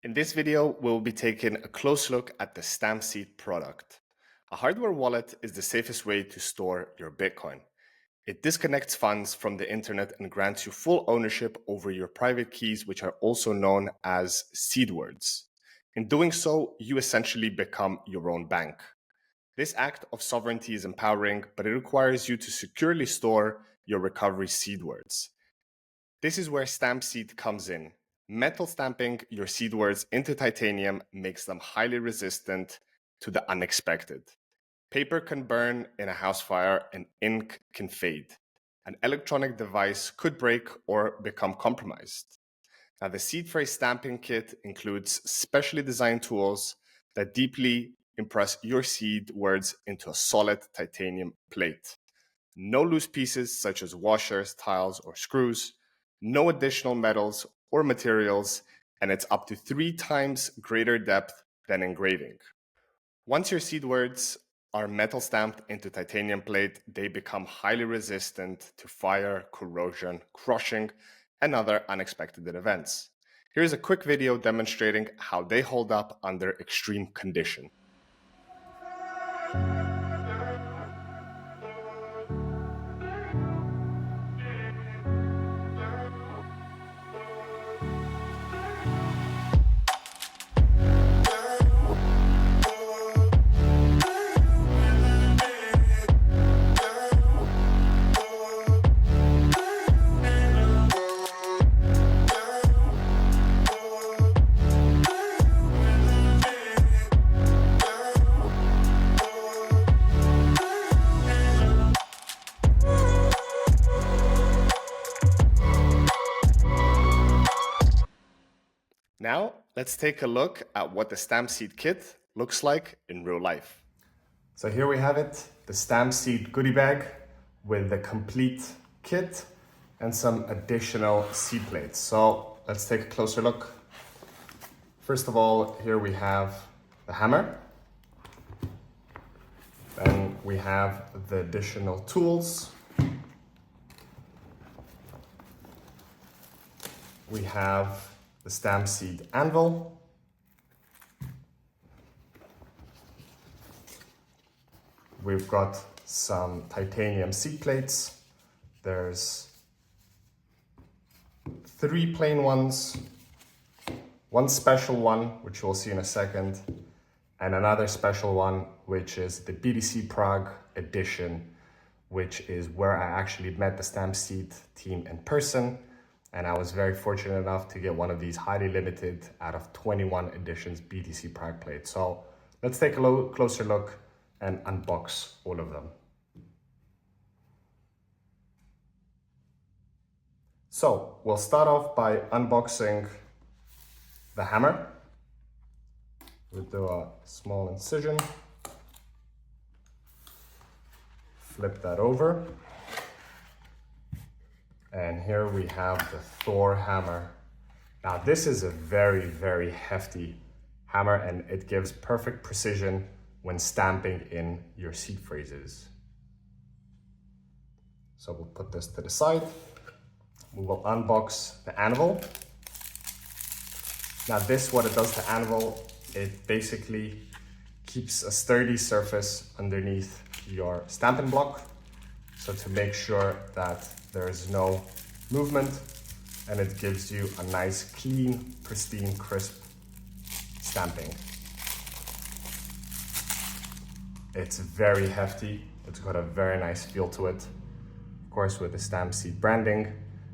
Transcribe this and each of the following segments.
In this video, we'll be taking a close look at the Stampseed product. A hardware wallet is the safest way to store your Bitcoin. It disconnects funds from the internet and grants you full ownership over your private keys, which are also known as seed words. In doing so, you essentially become your own bank. This act of sovereignty is empowering, but it requires you to securely store your recovery seed words. This is where Stampseed comes in. Metal stamping your seed words into titanium makes them highly resistant to the unexpected. Paper can burn in a house fire and ink can fade. An electronic device could break or become compromised. Now, the seed phrase stamping kit includes specially designed tools that deeply impress your seed words into a solid titanium plate. No loose pieces such as washers, tiles, or screws, no additional metals or materials, and it's up to 3 times greater depth than engraving. Once your seed words are metal stamped into titanium plate, they become highly resistant to fire, corrosion, crushing, and other unexpected events. Here's a quick video demonstrating how they hold up under extreme condition. Now, let's take a look at what the Stampseed kit looks like in real life. So here we have it, the Stampseed goodie bag with the complete kit and some additional seed plates. So let's take a closer look. First of all, here we have the hammer. Then we have the additional tools. We have the Stampseed anvil. We've got some titanium seed plates. There's 3 plain ones, 1 special one, which we'll see in a second, and another special one, which is the BTC Prague edition, which is where I actually met the Stampseed team in person. And I was very fortunate enough to get one of these highly limited out of 21 editions BTC Prague plates. So let's take a closer look and unbox all of them. So we'll start off by unboxing the hammer. We'll do a small incision. Flip that over. And here we have the Thor hammer. Now this is a very, very hefty hammer and it gives perfect precision when stamping in your seed phrases. So we'll put this to the side. We will unbox the anvil. Now this, what it does to anvil, it basically keeps a sturdy surface underneath your stamping block. So to make sure that there is no movement and it gives you a nice, clean, pristine, crisp stamping. It's very hefty. It's got a very nice feel to it. Of course, with the Stampseed branding,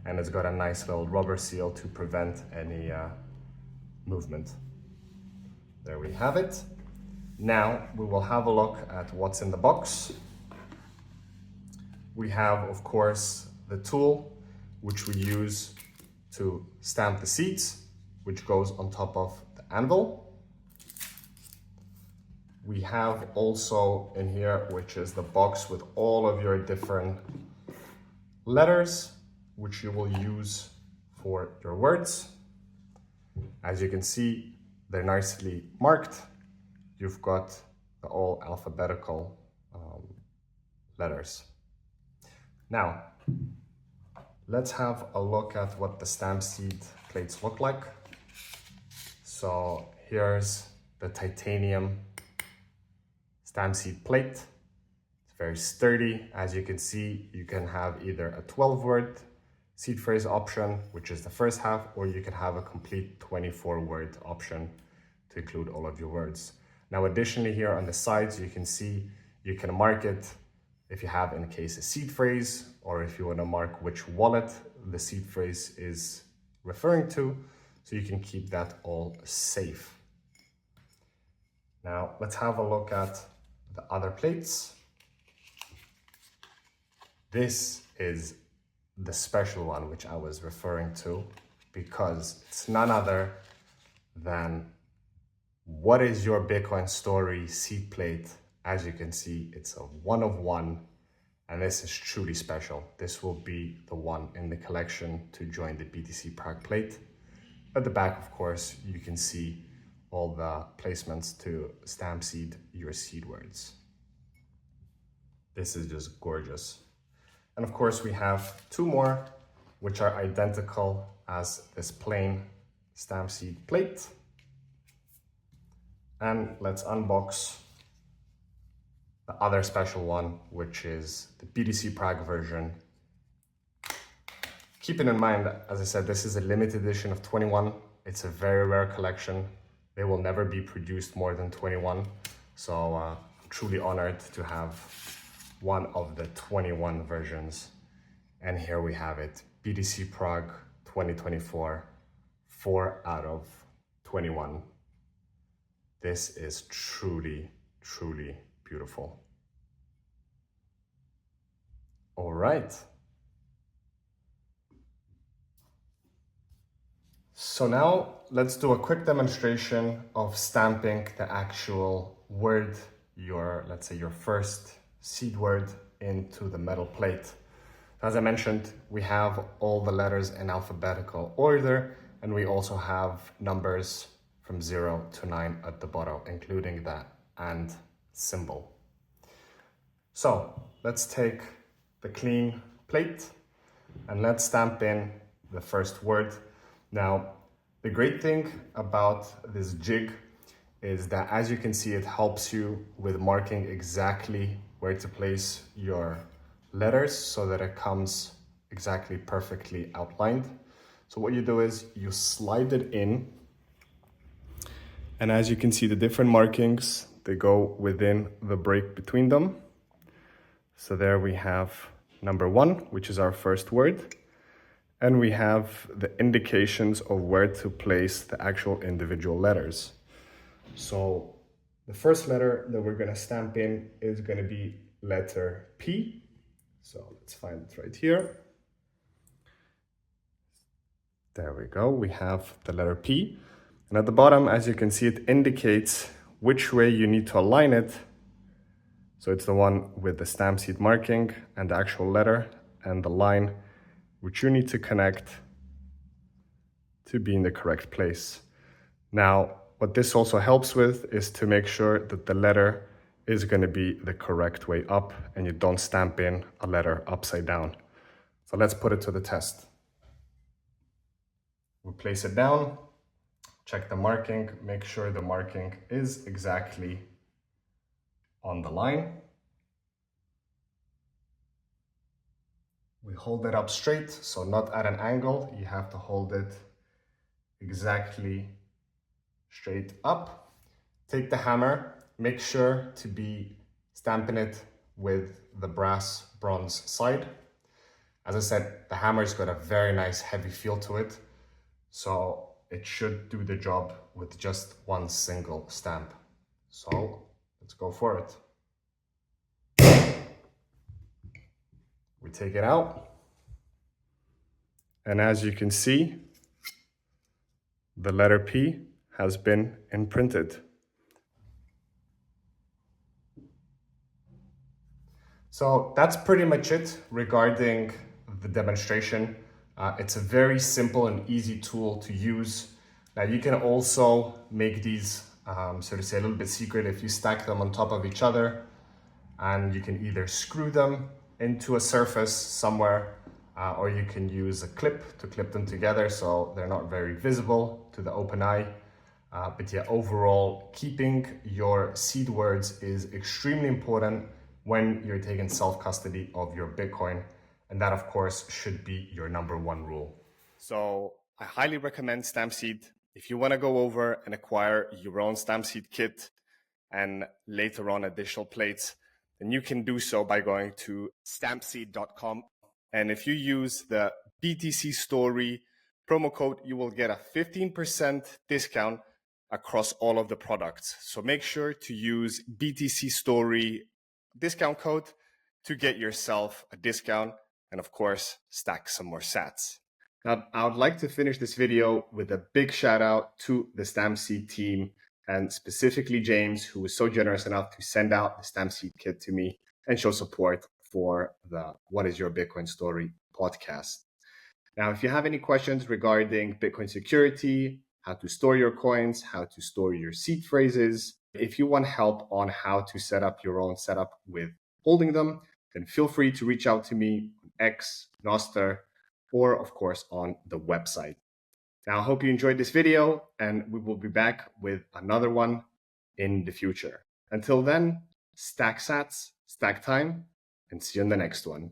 and it's got a nice little rubber seal to prevent any movement. There we have it. Now we will have a look at what's in the box. We have, of course, the tool which we use to stamp the seeds, which goes on top of the anvil. We have also in here, which is the box with all of your different letters, which you will use for your words. As you can see, they're nicely marked. You've got the all alphabetical letters. Now, let's have a look at what the Stampseed plates look like. So here's the titanium stamp seed plate. It's very sturdy. As you can see, you can have either a 12-word seed phrase option, which is the first half, or you can have a complete 24-word option to include all of your words. Now, additionally, here on the sides, you can see you can mark it if you have, in case, a seed phrase, or if you want to mark which wallet the seed phrase is referring to, so you can keep that all safe. Now, let's have a look at the other plates. This is the special one, which I was referring to, because it's none other than What Is Your Bitcoin Story seed plate. As you can see, it's a 1 of 1, and this is truly special. This will be the one in the collection to join the BTC Prague plate. At the back, of course, you can see all the placements to stamp seed your seed words. This is just gorgeous. And of course, we have 2 more, which are identical as this plain stamp seed plate. And let's unbox the other special one, which is the BTC Prague version. Keeping in mind, as I said, this is a limited edition of 21. It's a very rare collection. They will never be produced more than 21. So I'm truly honored to have one of the 21 versions. And here we have it, BTC Prague 2024, 4 out of 21. This is truly, truly beautiful. All right. So now let's do a quick demonstration of stamping the actual word, let's say your first seed word, into the metal plate. As I mentioned, we have all the letters in alphabetical order, and we also have numbers from 0 to 9 at the bottom, including the and symbol. So let's take the clean plate and let's stamp in the first word. Now, the great thing about this jig is that, as you can see, it helps you with marking exactly where to place your letters so that it comes exactly perfectly outlined. So what you do is you slide it in, and as you can see, the different markings, they go within the break between them. So there we have number 1, which is our first word. And we have the indications of where to place the actual individual letters. So the first letter that we're going to stamp in is going to be letter P. So let's find it right here. There we go. We have the letter P. And at the bottom, as you can see, it indicates which way you need to align it. So it's the one with the stamp seed marking and the actual letter and the line, which you need to connect to be in the correct place. Now, what this also helps with is to make sure that the letter is going to be the correct way up and you don't stamp in a letter upside down. So let's put it to the test. We place it down, check the marking, make sure the marking is exactly on the line. We hold it up straight, so not at an angle. You have to hold it exactly straight up. Take the hammer, make sure to be stamping it with the bronze side. As I said, the hammer's got a very nice heavy feel to it, so it should do the job with just one single stamp. So let's go for it. We take it out, and as you can see, the letter P has been imprinted. So that's pretty much it regarding the demonstration. It's a very simple and easy tool to use. Now you can also make these, so to say, a little bit secret if you stack them on top of each other, and you can either screw them into a surface somewhere, or you can use a clip to clip them together so they're not very visible to the open eye. But yeah, overall, keeping your seed words is extremely important when you're taking self-custody of your Bitcoin. And that, of course, should be your number one rule. So I highly recommend Stampseed. If you want to go over and acquire your own Stampseed kit and later on additional plates, then you can do so by going to stampseed.com. And if you use the BTC Story promo code, you will get a 15% discount across all of the products. So make sure to use BTC Story discount code to get yourself a discount and, of course, stack some more sats. Now, I would like to finish this video with a big shout out to the Stampseed team, and specifically James, who was so generous enough to send out the Stampseed kit to me and show support for the What is Your Bitcoin Story podcast. Now, if you have any questions regarding Bitcoin security, how to store your coins, how to store your seed phrases, if you want help on how to set up your own setup with holding them, then feel free to reach out to me on X, Nostr, or of course on the website. Now, I hope you enjoyed this video, and we will be back with another one in the future. Until then, stack sats, stack time, and see you in the next one.